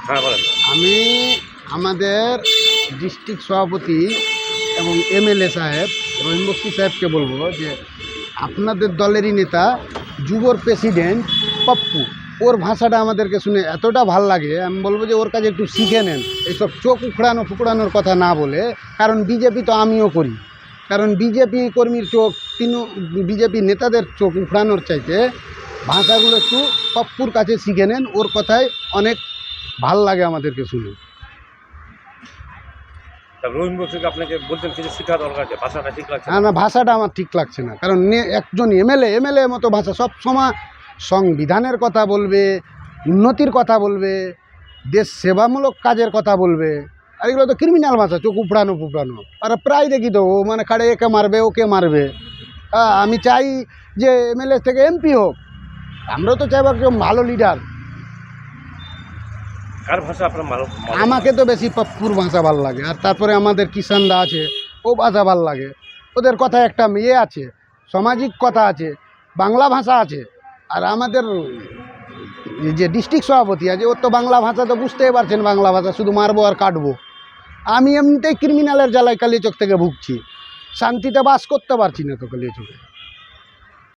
হ্যাঁ বলেন। আমি আমাদের ডিস্ট্রিক্ট সভাপতি এবং এমএলএ সাহেব রহিম বক্সি সাহেবকে বলবো যে আপনাদের দলেরই নেতা যুবর প্রেসিডেন্ট পপ্পু, ওর ভাষাটা আমাদেরকে শুনে এতটা ভাল লাগে, আমি বলবো যে ওর কাছে একটু শিখে নেন, এইসব চোখ ফুকড়ানোর কথা না বলে। কারণ বিজেপি তো আমিও করি, কারণ বিজেপি কর্মীর চোখ বিজেপি নেতাদের চোখ উখড়ানোর চাইতে ভাষাগুলো একটু পপ্পুর কাছে শিখে নেন, ওর কথায় অনেক ভাল লাগে আমাদেরকে শুনে। রহিম বক্সিকে আপনাকে বলতেন কিছু শেখা দরকার আছে, ভাষাটা ঠিক লাগছে না, ভাষাটা আমার ঠিক লাগছে না। কারণ একজন এমএলএ মতো ভাষা সব সময় সংবিধানের কথা বলবে, উন্নতির কথা বলবে, দেশ সেবামূলক কাজের কথা বলবে, আর এগুলো তো ক্রিমিনাল ভাষা, চোখ উপড়ানো আর প্রায় দেখি তো ও মানে কাড়ে একে মারবে ওকে মারবে। আমি চাই যে এমএলএ থেকে এমপি হোক, আমরাও তো চাইব একজন ভালো লিডার। কার ভাষা আপনার ভালো? আমাকে তো বেশি পপ্পুর ভাষা ভাল লাগে, আর তারপরে আমাদের কিষানদা আছে, ও ভাষা ভাল লাগে। ওদের কথা একটা মেয়ে আছে, সামাজিক কথা আছে, বাংলা ভাষা আছে। আর আমাদের যে ডিস্ট্রিক্ট সভাপতি আছে, ওর তো বাংলা ভাষা তো বুঝতেই পারছেন, বাংলা ভাষা শুধু মারবো আর কাটবো। আমি এমনিতেই ক্রিমিনালের জ্বালায় কালিয়াচক থেকে ভুগছি, শান্তিতে বাস করতে পারছি না তো কালিয়াচকে।